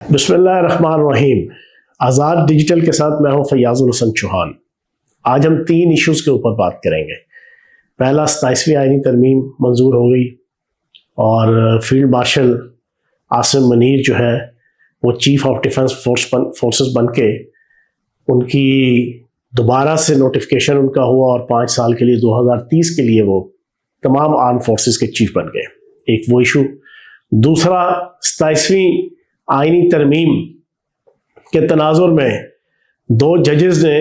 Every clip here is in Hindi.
बिस्मिल्लाहिर्रहमानिर्रहीम। आज़ाद डिजिटल के साथ मैं हूं फैयाज़ुल हसन चौहान। आज हम 3 इश्यूज़ के ऊपर बात करेंगे। पहला, 27वीं आईनी तरमीम मंजूर हो गई और फील्ड मार्शल आसिम मुनीर जो है वो चीफ ऑफ डिफेंस फोर्सेस बन के उनकी दोबारा से नोटिफिकेशन उनका हुआ और 5 साल के लिए 2030 के लिए वो तमाम आर्म फोर्सेस के चीफ बन गए। एक वो इशू। दूसरा, 27वीं आईनी तरमीम के तनाजुर में 2 जजेस ने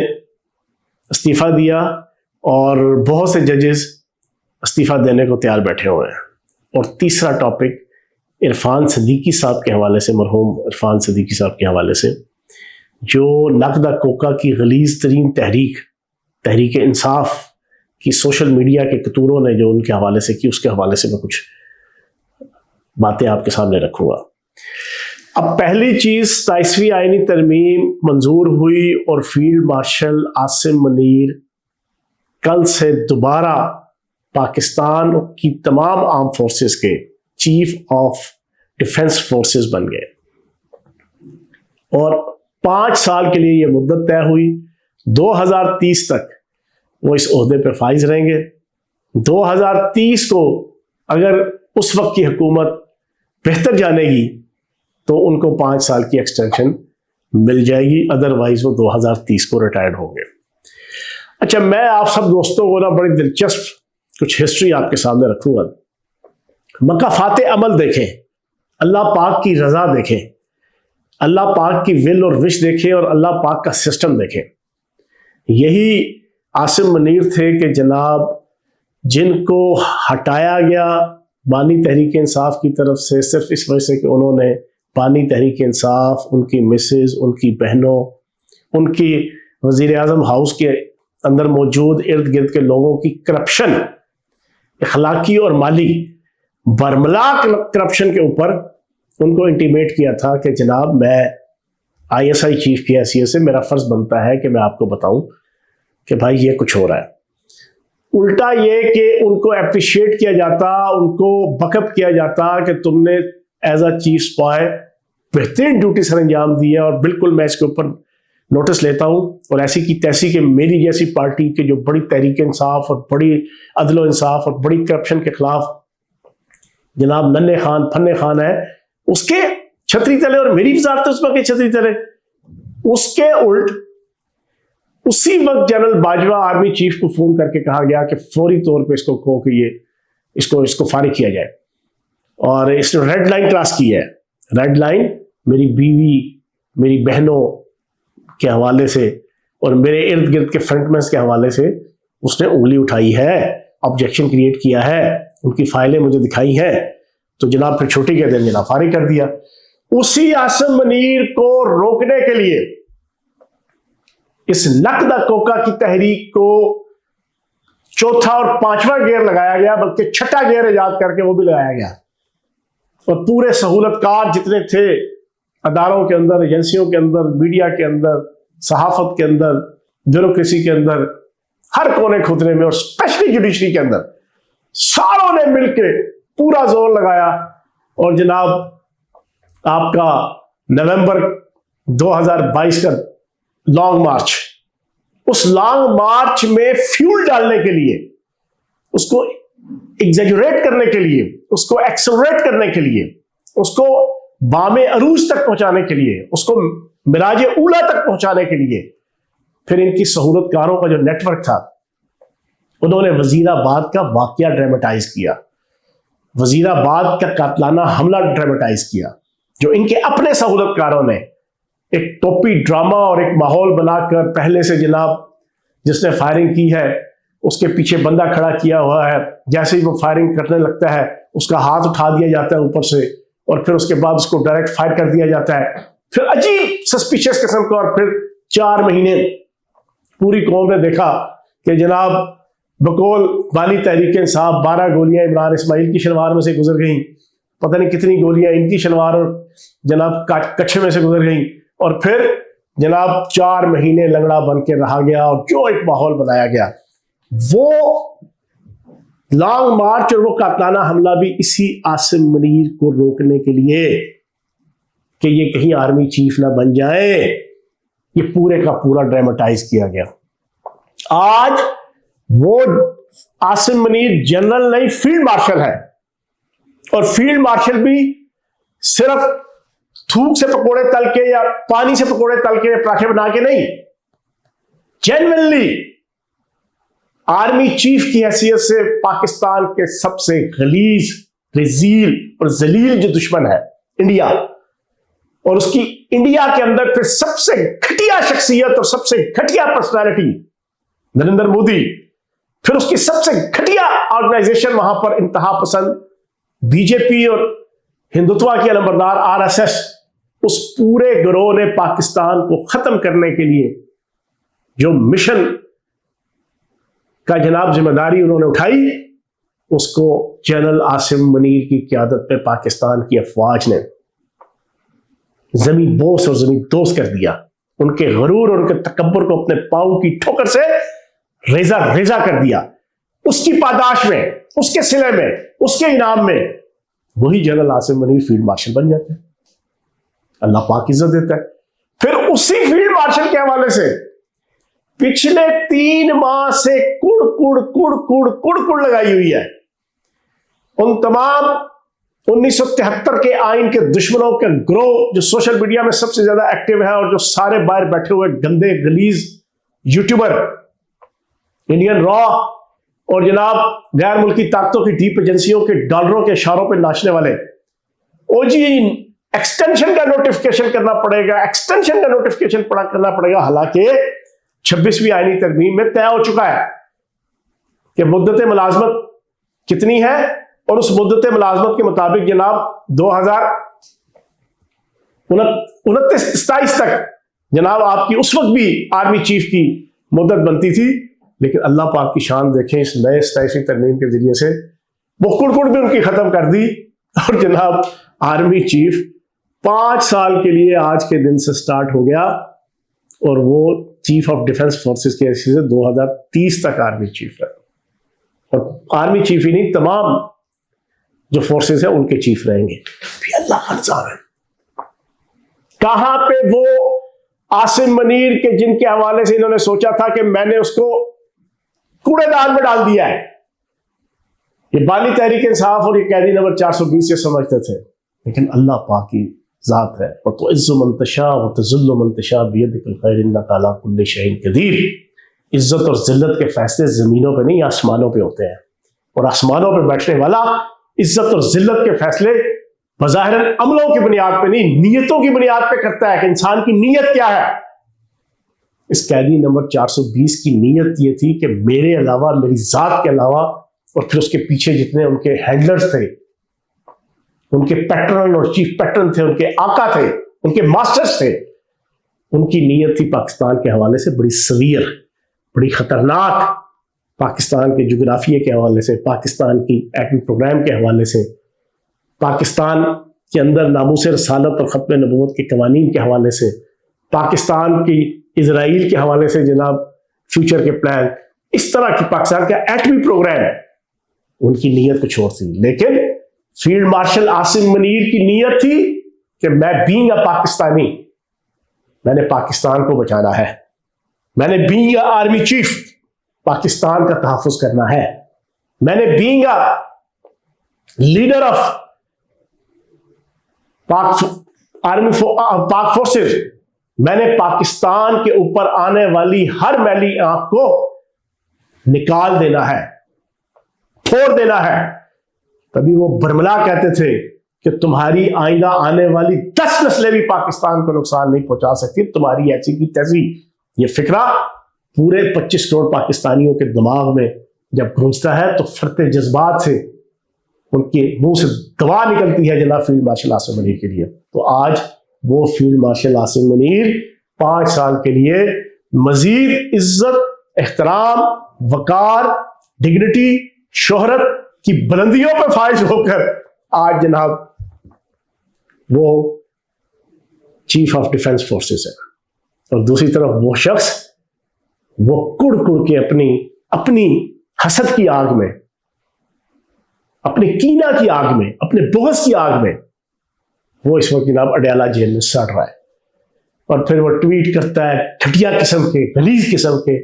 इस्तीफ़ा दिया और बहुत से जजेस इस्तीफ़ा देने को तैयार बैठे हुए हैं। और तीसरा टॉपिक इरफान सदीकी साहब के हवाले से, मरहूम इरफान सदीकी साहब के हवाले से, जो नकदा कोका की गलीज़ तरीन तहरीक इंसाफ की सोशल मीडिया के कतूरों ने जो उनके हवाले से की, उसके हवाले से मैं कुछ बातें आपके सामने रखूँगा। अब पहली चीज़, 27वीं आईनी तरमीम मंजूर हुई और फील्ड मार्शल आसिम मुनीर कल से दोबारा पाकिस्तान की तमाम आर्म फोर्सेस के चीफ ऑफ डिफेंस फोर्सेस बन गए और 5 साल के लिए ये मुद्दत तय हुई। 2030 तक वो इस ओहदे पर फाइज रहेंगे। 2030 को अगर उस वक्त की हुकूमत बेहतर जानेगी तो उनको 5 साल की एक्सटेंशन मिल जाएगी, अदरवाइज वो 2030 को रिटायर्ड होंगे। अच्छा, मैं आप सब दोस्तों को ना बड़ी दिलचस्प कुछ हिस्ट्री आपके सामने रखूंगा। मकाफात अमल देखें, अल्लाह पाक की रजा देखें, अल्लाह पाक की विल और विश देखें और अल्लाह पाक का सिस्टम देखें। यही आसिम मुनीर थे कि जनाब जिनको हटाया गया बानी तहरीक इंसाफ की तरफ से सिर्फ इस वजह से कि उन्होंने बानी तहरीक इंसाफ, उनकी मिसेज, उनकी बहनों, उनकी वज़ीर आज़म हाउस के अंदर मौजूद इर्द गिर्द के लोगों की करप्शन, अखलाकी और माली बरमला करप्शन के ऊपर उनको इंटीमेट किया था कि जनाब मैं ISI चीफ की हैसियत से मेरा फ़र्ज़ बनता है कि मैं आपको बताऊं कि भाई ये कुछ हो रहा है। उल्टा ये कि उनको अप्रिशिएट किया जाता, उनको बकअप किया जाता कि तुमने एज अ चीफ स्पाई बेहतरीन ड्यूटी सर अंजाम दी है और बिल्कुल मैं इसके ऊपर नोटिस लेता हूँ। और ऐसी की तैसी कि मेरी जैसी पार्टी के जो बड़ी तहरीक इंसाफ और बड़ी अदल इंसाफ और बड़ी करप्शन के खिलाफ जनाब नन्हे खान फन्ने खान है, उसके छतरी तले और मेरी वजारत उसमें के छतरी तले। उसके उल्ट उसी वक्त जनरल बाजवा आर्मी चीफ को फोन करके कहा गया कि फौरी तौर पे इसको कहो कि ये इसको फारिग किया जाए। और इसने रेड लाइन क्रॉस की है। रेड लाइन मेरी बीवी, मेरी बहनों के हवाले से और मेरे इर्द गिर्द के फ्रंटमैन के हवाले से उसने उंगली उठाई है, ऑब्जेक्शन क्रिएट किया है, उनकी फाइलें मुझे दिखाई हैं। तो जनाब फिर छुट्टी के दिन जनाब फारिग कर दिया। उसी आसिम मुनीर को रोकने के लिए इस नकदा कोका की तहरीक को चौथा और 5वां गियर लगाया गया, बल्कि 6ठा गियर ईजाद करके वो भी लगाया गया। और पूरे सहूलतकार जितने थे अदारों के अंदर, एजेंसियों के अंदर, मीडिया के अंदर, सहाफत के अंदर, ब्यूरोक्रेसी के अंदर, हर कोने खुदने में और स्पेशली जुडिशरी के अंदर सारों ने मिलकर पूरा जोर लगाया। और जनाब आपका नवंबर 2022 का लॉन्ग मार्च, उस लॉन्ग मार्च में फ्यूल डालने के लिए, उसको एग्जैजुरेट करने के लिए, उसको एक्सेलरेट करने के लिए, उसको बामे अरूज तक पहुंचाने के लिए, उसको मिराज ऊला तक पहुंचाने के लिए फिर इनकी सहूलतकारों का जो नेटवर्क था उन्होंने वजीराबाद का वाकया ड्रामेटाइज किया, वजीराबाद का कातलाना हमला ड्रामेटाइज किया, जो इनके अपने सहूलतकारों ने एक टोपी ड्रामा और एक माहौल बनाकर पहले से जनाब जिसने फायरिंग की है उसके पीछे बंदा खड़ा किया हुआ है, जैसे ही वो फायरिंग करने लगता है उसका हाथ उठा दिया जाता है ऊपर से और फिर उसके बाद उसको डायरेक्ट फायर कर दिया जाता है। फिर अजीब सस्पिशियस किस्म का। और फिर 4 महीने पूरी कौम ने देखा कि जनाब बकौल बानी तहरीक इंसाफ 12 गोलियां इमरान इस्माइल की शलवार में से गुजर गई, पता नहीं कितनी गोलियां इनकी शलवार और जनाब कच्छे में से गुजर गई। और फिर जनाब 4 महीने लंगड़ा बन के रहा गया और जो एक माहौल बनाया गया, वो लॉन्ग मार्च और वो कातलाना हमला भी इसी आसिम मुनीर को रोकने के लिए कि ये कहीं आर्मी चीफ ना बन जाए। ये पूरे का पूरा ड्रामेटाइज किया गया। आज वो आसिम मुनीर जनरल नहीं, फील्ड मार्शल है। और फील्ड मार्शल भी सिर्फ थूक से पकोड़े तल के या पानी से पकोड़े तल के पराठे बना के नहीं, जेन्युइनली आर्मी चीफ की हैसियत से पाकिस्तान के सबसे गलीज, रजील और जलील जो दुश्मन है इंडिया, और उसकी इंडिया के अंदर फिर सबसे घटिया शख्सियत और सबसे घटिया पर्सनालिटी नरेंद्र मोदी, फिर उसकी सबसे घटिया ऑर्गेनाइजेशन वहां पर इंतहा पसंद बीजेपी और हिंदुत्व की अलंबरदार आरएसएस, उस पूरे गिरोह ने पाकिस्तान को खत्म करने के लिए जो मिशन का जनाब जिम्मेदारी उन्होंने उठाई, उसको जनरल आसिम मुनीर की क़यादत में पाकिस्तान की अफवाज ने जमीन बोस और जमीन दोस्त कर दिया। उनके गरूर और उनके तकब्बुर को अपने पांव की ठोकर से रेजा रेजा कर दिया। उसकी पादाश में, उसके सिले में, उसके इनाम में वही general Asim Munir field marshal बन जाते हैं। अल्लाह पाक इज्जत देता है। फिर उसी फील्ड मार्शल के हवाले से पिछले 3 माह से कुड़ कुड़ कुड़ कुड़ कुड़ कुड़ लगाई हुई है। उन तमाम 1973 के आइन के दुश्मनों के ग्रोह जो सोशल मीडिया में सबसे ज्यादा एक्टिव है और जो सारे बाहर बैठे हुए गंदे गलीज यूट्यूबर, इंडियन रॉ और जनाब गैर मुल्की ताकतों की डीप एजेंसियों के डॉलरों के इशारों पर नाचने वाले, ओ जी एक्सटेंशन का नोटिफिकेशन करना पड़ेगा, एक्सटेंशन का नोटिफिकेशन करना पड़ेगा। हालांकि 26वीं आईनी तरमीम में तय हो चुका है कि मुद्दत मुलाजमत कितनी है, और उस मुद्दत मुलाजमत के मुताबिक जनाब 2029-27 तक जनाब आपकी उस वक्त भी आर्मी चीफ की मुद्दत बनती थी। लेकिन अल्लाह पाक की शान देखें, इस नए 27वीं तरमीम के जरिए से वो कुड़ भी उनकी खत्म कर दी, और जनाब आर्मी चीफ 5 साल के लिए आज के दिन से स्टार्ट हो गया, और वो चीफ ऑफ डिफेंस फोर्सेस के हैसियत से 2030 तक आर्मी चीफ है। और आर्मी चीफ ही नहीं, तमाम जो फोर्सेस है उनके चीफ रहेंगे। भी अल्लाह का निज़ाम है। कहां पे वो आसिम मुनीर के जिनके हवाले से इन्होंने सोचा था कि मैंने उसको कूड़ेदान में डाल दिया है, ये बानी तहरीक इंसाफ और ये कैदी नंबर 420 से समझते थे। लेकिन अल्लाह पाक की जात है, और तो इज्जु मंतशा व तज़ुल्लु मंतशा बियदिकल खैर इन्नका अला कुल्लि शैइन कदीर। इज्जत और जिल्लत के फैसले जमीनों पे नहीं, आसमानों पे होते हैं, और आसमानों पे बैठने वाला इज्जत और जिल्लत के फैसले बज़ाहिर अमलों की बुनियाद पे नहीं, नीयतों की बुनियाद पे करता है कि इंसान की नीयत क्या है। इस कैदी नंबर 420 की नीयत ये थी कि मेरे अलावा, मेरी जात के अलावा, और फिर उसके पीछे जितने उनके हैंडलर्स थे, उनके पैटर्न और चीफ पैटर्न थे, उनके आका थे, उनके मास्टर्स थे, उनकी नीयत थी पाकिस्तान के हवाले से बड़ी सवीर, बड़ी खतरनाक, पाकिस्तान के जोग्राफिया के हवाले से, पाकिस्तान की एटमी प्रोग्राम के हवाले से, पाकिस्तान के अंदर नामूस रसालत और ख़त्म नबूवत के कवानीन के हवाले से, पाकिस्तान की इजराइल के हवाले से जनाब फ्यूचर के प्लान, इस तरह की पाकिस्तान का एटमी प्रोग्राम, उनकी नीयत कुछ और थी। लेकिन फील्ड मार्शल आसिम मुनीर की नीयत थी कि मैं बीइंग अ पाकिस्तानी, मैंने पाकिस्तान को बचाना है, मैंने being a army chief Pakistan का तहफ़्फ़ुज़ करना है, मैंने बीइंग अ लीडर ऑफ पाक फोर्सेस, मैंने पाकिस्तान के ऊपर आने वाली हर मैली आंख को निकाल देना है, फोड़ देना है। तभी वो बरमला कहते थे कि तुम्हारी आइंदा आने वाली 10 नस्लें भी पाकिस्तान को नुकसान नहीं पहुंचा सकती, तुम्हारी ऐसी की तैसी। ये फिक्रा पूरे 25 करोड़ पाकिस्तानियों के दिमाग में जब गूंजता है तो फरते जज्बात से उनके मुंह से दवा निकलती है जनाब फील्ड मार्शल आसिम मुनीर के लिए। तो आज वो फील्ड मार्शल आसिम मुनीर 5 साल के लिए मजीद इज्जत, एहतराम, वकार, डिग्निटी, शोहरत की बुलंदियों पर फाइज होकर आज जनाब वो चीफ ऑफ डिफेंस फोर्सेस है। और दूसरी तरफ वो शख्स वो कुड़ कुड़ के अपनी हसद की आग में, अपने कीना की आग में, अपने बुग़्ज़ की आग में वो इस वक्त जनाब अडयाला जेल में सड़ रहा है। और फिर वो ट्वीट करता है घटिया किस्म के, गलीज किस्म के,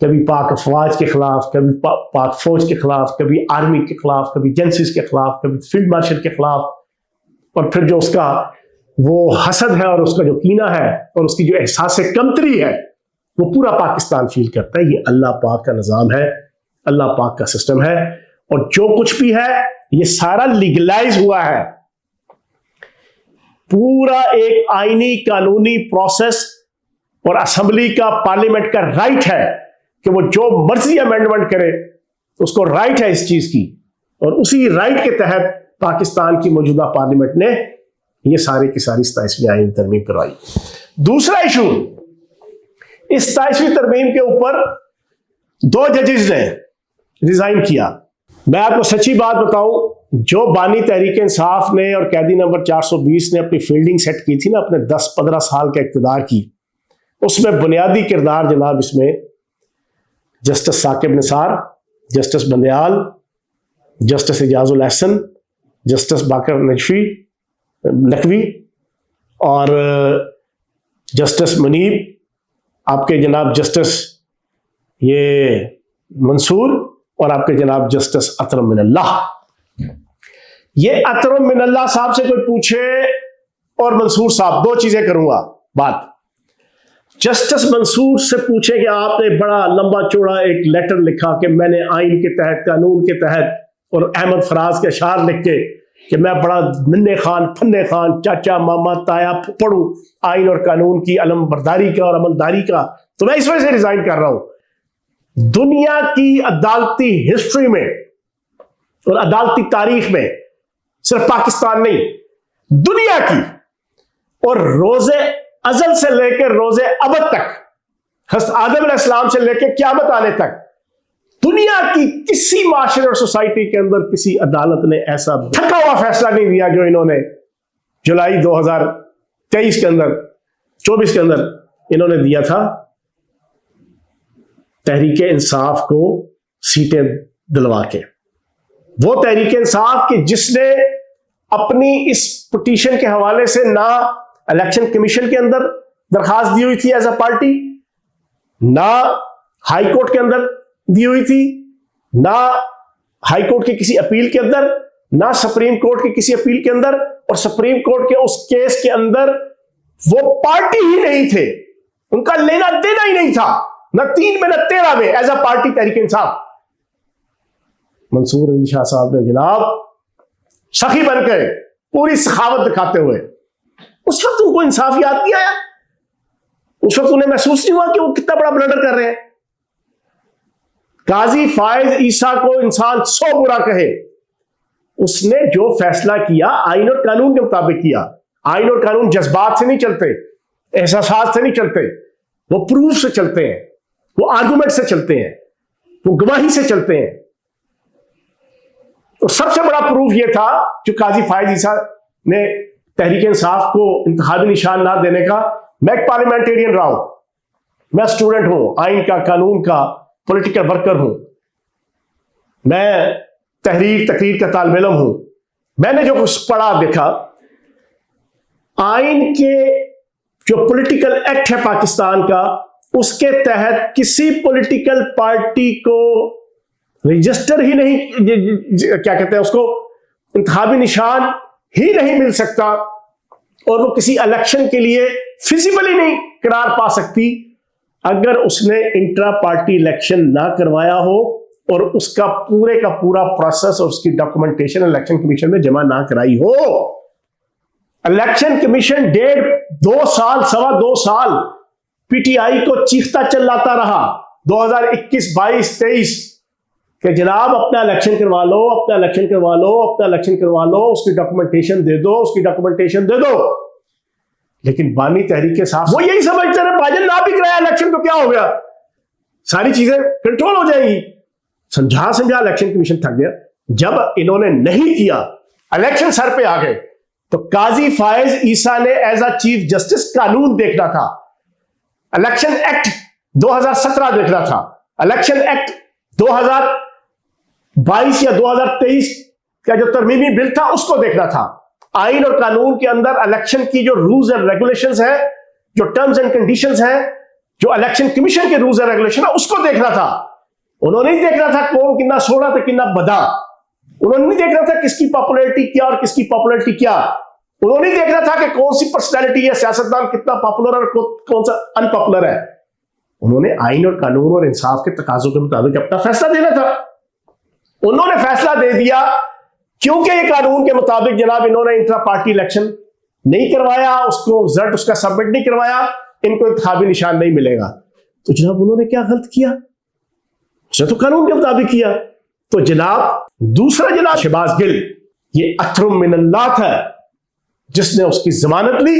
कभी पाक अफवाज के खिलाफ, कभी पाक फौज के खिलाफ, कभी आर्मी के खिलाफ, कभी एजेंसीज के खिलाफ, कभी फील्ड मार्शल के खिलाफ। और फिर जो उसका वो हसद है और उसका जो कीना है और उसकी जो एहसास कमतरी है, वो पूरा पाकिस्तान फील करता है। ये अल्लाह पाक का निज़ाम है, अल्लाह पाक का सिस्टम है, और जो कुछ भी है ये सारा लीगलाइज हुआ है। पूरा एक आईनी कानूनी प्रोसेस और असेंबली का, पार्लियामेंट का राइट है कि वो जो मर्जी अमेंडमेंट करे, उसको राइट है इस चीज की, और उसी राइट के तहत पाकिस्तान की मौजूदा पार्लियामेंट ने ये सारी की सारी 27वीं आईनी तरमीम करवाई। दूसरा इशू, इस 27वीं तरमीम के ऊपर 2 जजेस ने रिजाइन किया। मैं आपको सच्ची बात बताऊं, जो बानी तहरीक इंसाफ ने और कैदी नंबर 420 ने अपनी फील्डिंग सेट की थी ना अपने 10-15 साल के इक़्तिदार की, उसमें बुनियादी किरदार जनाब इसमें justice Saqib Nisar, justice Bandial, justice Ijazul Ahsan, justice Baqar Naqvi और जस्टिस मुनीब, आपके जनाब जस्टिस ये मंसूर और आपके जनाब जस्टिस अतरम मिनल्लाह। ये अतरम मिनल्लाह साहब से कोई पूछे और मंसूर साहब, 2 चीजें करूंगा बात। जस्टिस मंसूर से पूछे कि आपने बड़ा लंबा चौड़ा एक लेटर लिखा कि मैंने आइन के तहत, कानून के तहत, और अहमद फराज के अशार लिख के कि मैं बड़ा नन्हे खान फन्ने खान, चाचा मामा ताया पढ़ू आइन और कानून की अलम बरदारी का और अमलदारी का, तो मैं इस वजह से रिजाइन कर रहा हूं। दुनिया की अदालती हिस्ट्री में और अदालती तारीख में, सिर्फ पाकिस्तान नहीं, दुनिया की, और रोजे अजल से लेकर रोजे अबद तक, हज़रत आदम अलैहिस्सलाम से लेकर क़यामत आने तक, दुनिया की किसी माशरे और सोसाइटी के अंदर किसी अदालत ने ऐसा थका हुआ फैसला नहीं दिया जो इन्होंने जुलाई 2023 के अंदर, 24 के अंदर इन्होंने दिया था तहरीक इंसाफ को सीटें दिलवा के। वो तहरीक इंसाफ की जिसने अपनी इस पिटीशन के हवाले से ना इलेक्शन कमीशन के अंदर दरखास्त दी हुई थी एज अ पार्टी, ना हाई कोर्ट के अंदर दी हुई थी, ना हाई कोर्ट के किसी अपील के अंदर, ना सुप्रीम कोर्ट के किसी अपील के अंदर, और सुप्रीम कोर्ट के उस केस के अंदर वो पार्टी ही नहीं थे, उनका लेना देना ही नहीं था, न 3 में न 13 में as a party Tehreek Insaf. Mansoor Ali Shah साहब ने जनाब सखी बनकर पूरी सखावत दिखाते हुए, उस वक्त उनको इंसाफ याद नहीं आया, उस वक्त उन्हें महसूस नहीं हुआ कि वो कितना बड़ा ब्लंडर कर रहे हैं। काजी फायज ईसा को इंसान 100 बुरा कहे, उसने जो फैसला किया आइन और कानून के मुताबिक किया। आइन और कानून जज्बात से नहीं चलते, एहसास से नहीं चलते, वो प्रूफ से चलते हैं, वो आर्गुमेंट से चलते हैं, वो गवाही से चलते हैं। तो सबसे बड़ा प्रूफ ये था जो काजी फायज ईसा ने तहरीक इंसाफ को इंतखाबी निशान ना देने का। मैं एक पार्लियामेंटेरियन रहा हूं, मैं स्टूडेंट हूं, आइन का, कानून का, पॉलिटिकल वर्कर हूं, मैं तकरीर का तालिब इल्म हूं। मैंने जो कुछ पढ़ा देखा, आइन के जो पॉलिटिकल एक्ट है पाकिस्तान का, उसके तहत किसी पॉलिटिकल पार्टी को रजिस्टर ही नहीं, क्या कहते हैं उसको, इंतखाबी निशान ही नहीं मिल सकता, और वो किसी इलेक्शन के लिए फिजिबली नहीं करार पा सकती अगर उसने इंट्रा पार्टी इलेक्शन ना करवाया हो और उसका पूरे का पूरा प्रोसेस और उसकी डॉक्यूमेंटेशन इलेक्शन कमीशन में जमा ना कराई हो। इलेक्शन कमीशन 1.5-2 साल, 2.25 साल पीटीआई को चीखता चिल्लाता रहा 2021, 22, 23 कि जनाब अपना इलेक्शन करवा लो, अपना इलेक्शन करवा लो, अपना इलेक्शन करवा लो, उसकी डॉक्यूमेंटेशन दे दो, उसकी डॉक्यूमेंटेशन दे दो। लेकिन बानी तहरीक के साथ वो यही समझते रहे, भाजन ना भी कराया इलेक्शन तो क्या हो गया, सारी चीजें कंट्रोल हो जाएंगी। समझा समझा इलेक्शन कमीशन थक गया। जब इन्होंने नहीं किया, इलेक्शन सर पे आ गए, तो काजी फायज ईसा ने एज अ चीफ जस्टिस कानून देखना था, इलेक्शन एक्ट 2017 देखना था, इलेक्शन एक्ट 2022 या 2023 का जो तरमीमी बिल था उसको देखना था, आइन और कानून के अंदर इलेक्शन की जो रूल्स एंड रेगुलेशंस है, जो टर्म्स एंड कंडीशंस हैं, जो इलेक्शन कमीशन के रूल्स एंड रेगुलेशन है, उसको देखना था। उन्होंने नहीं देखना था कौन कितना सोना तो कितना बदा। उन्होंने नहीं देखना था किसकी पॉपुलैरिटी क्या और किसकी पॉपुलैरिटी क्या। उन्होंने नहीं देखना था कि कौन सी पर्सनैलिटी है, सियासतदान कितना पॉपुलर और कौन सा अनपॉपुलर है। उन्होंने आइन और कानून और इंसाफ के तकाजों के मुताबिक अपना फैसला देना था। उन्होंने फैसला दे दिया, क्योंकि ये कानून के मुताबिक जनाब इन्होंने इंट्रा पार्टी इलेक्शन नहीं करवाया, उसको रिजल्ट उसका सबमिट नहीं करवाया, इनको इंतखाबी निशान नहीं मिलेगा। तो जनाब उन्होंने क्या गलत किया? उसने तो कानून के मुताबिक किया। तो जनाब दूसरा जनाब शहबाज गिल, ये अथरुम मिनल्लाह था, जिसने उसकी जमानत ली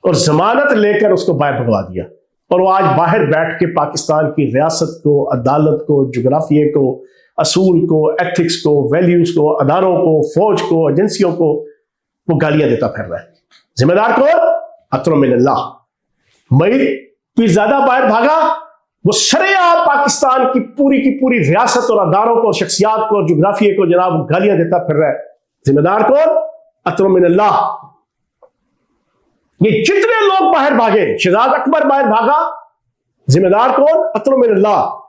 और जमानत लेकर उसको बाहर भगवा दिया। और वो आज बाहर बैठ के पाकिस्तान की रियासत को, अदालत को, जोग्राफिया को, असूल को, एथिक्स को, वैल्यूज को, अदारों को, फौज को, एजेंसियों को वो गालियां देता फिर रहा है। जिम्मेदार कौन? अथरुम मिनल्लाह। मई पीरजादा बाहर भागा, वो सरेआम पाकिस्तान की पूरी रियासत और अदारों को, शख्सियात को, जोग्राफिया को जनाब गालियां देता फिर रहा है। जिम्मेदार कौन? अथरुम मिनल्लाह। ये जितने लोग बाहर भागे, शहजाद अकबर बाहर भागा, जिम्मेदार कौन? अथरुम मिनल्लाह।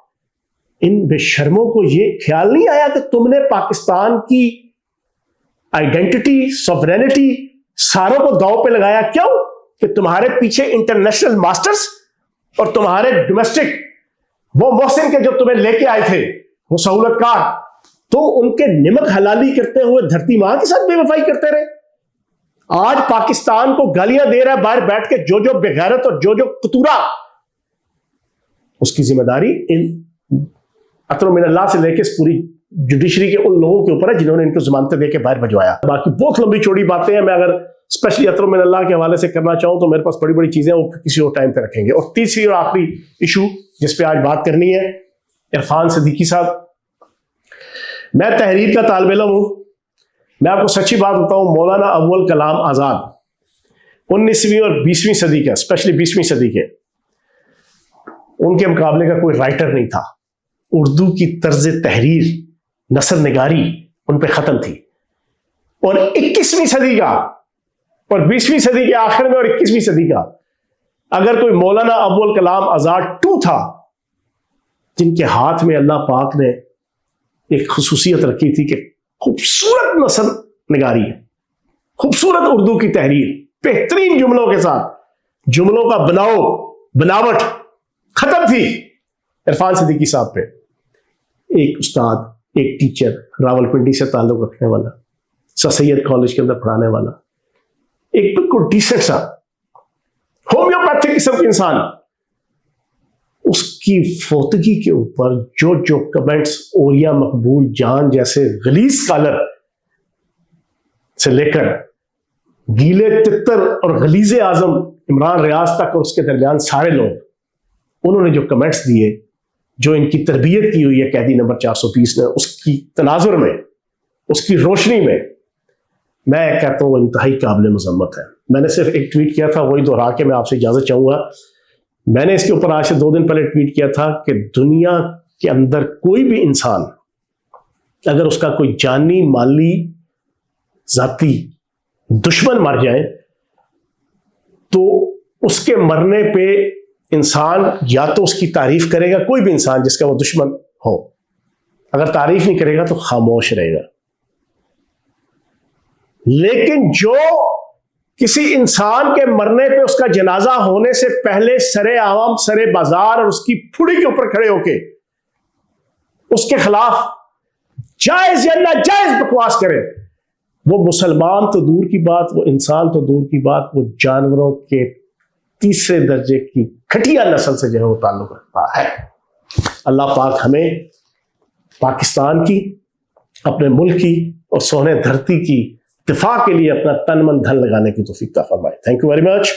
इन बेशर्मों को ये ख्याल नहीं आया कि तुमने पाकिस्तान की आइडेंटिटी, सॉवरेनिटी सारों को दांव पे लगाया। क्यों? कि तुम्हारे पीछे इंटरनेशनल मास्टर्स और तुम्हारे डोमेस्टिक वो मोहसिन के जो तुम्हें लेके आए थे, वो सहूलतकार, तो उनके निमक हलाली करते हुए धरती मां के साथ बेवफाई करते रहे। आज पाकिस्तान को गालियां दे रहा है बाहर बैठ के जो बेगैरत और जो कतूरा, उसकी जिम्मेदारी इन अथरुम मिनल्लाह से लेकर पूरी जुडिशरी के उन लोगों के ऊपर है जिन्होंने इनको जमानतें देके बाहर भिजवाया। बाकी बहुत लंबी चौड़ी बातें हैं, मैं अगर स्पेशली अथरुम मिनल्लाह के हवाले से करना चाहूं तो मेरे पास बड़ी चीजें वो किसी और टाइम पे रखेंगे। और तीसरी और आखिरी इशू जिस पे आज बात करनी है, इरफान सिद्दीकी साहब। मैं तहरीर का तालिब इल्म हूं। मैं आपको सच्ची बात बताऊं, मौलाना अव्वल कलाम आजाद 19वीं और 20वीं सदी के, स्पेशली 20वीं सदी के, उनके मुकाबले का कोई राइटर नहीं था। उर्दू की तर्ज तहरीर, नसर निगारी उन पे खत्म थी। और 21वीं सदी का और 20वीं सदी के आखिर में और 21वीं सदी का अगर कोई मौलाना अव्वल कलाम आजाद 2 था, जिनके हाथ में अल्लाह पाक ने एक खुसूसियत रखी थी कि खूबसूरत नसर निगारी है, खूबसूरत उर्दू की तहरीर, बेहतरीन जुमलों के साथ, जुमलों का बनावट खत्म थी इरफान सिद्दीकी साहब पे। एक उस्ताद, एक टीचर, रावलपिंडी से ताल्लुक रखने वाला, सर सैयद कॉलेज के अंदर पढ़ाने वाला, एक बिल्कुल डिसेंट सा होम्योपैथिक किस्म के इंसान, उसकी फौतगी के ऊपर जो कमेंट्स ओरिया मकबूल जान जैसे गलीज स्कॉलर से लेकर गीले तितर और गलीजे आजम इमरान रियाज तक और उसके दरमियान सारे लोग, उन्होंने जो कमेंट्स दिए, जो इनकी तरबियत की हुई है कैदी नंबर 420 ने, उसकी तनाजुर में, उसकी रोशनी में, मैं कहता हूँ इंतहाई काबिल मजम्मत है। मैंने सिर्फ एक ट्वीट किया था, वही दोहरा के मैं आपसे इजाजत चाहूंगा। मैंने इसके ऊपर आज से 2 दिन पहले ट्वीट किया था कि दुनिया के अंदर कोई भी इंसान अगर उसका कोई जानी माली जाती दुश्मन मर जाए तो उसके मरने पे इंसान या तो उसकी तारीफ करेगा, कोई भी इंसान जिसका वो दुश्मन हो, अगर तारीफ नहीं करेगा तो खामोश रहेगा। लेकिन जो किसी इंसान के मरने पे उसका जनाजा होने से पहले सरे आवाम, सरे बाजार और उसकी फुड़ी के ऊपर खड़े होके उसके खिलाफ जायज या नाजायज बकवास करे, वो मुसलमान तो दूर की बात, वो इंसान तो दूर की बात, वो जानवरों के तीसरे दर्जे की घटिया नस्ल से जो है वो ताल्लुक रखता है। अल्लाह पाक हमें पाकिस्तान की, अपने मुल्क की और सोने धरती की दिफा के लिए अपना तन मन धन लगाने की तौफीक अता फरमाए। Thank you very much.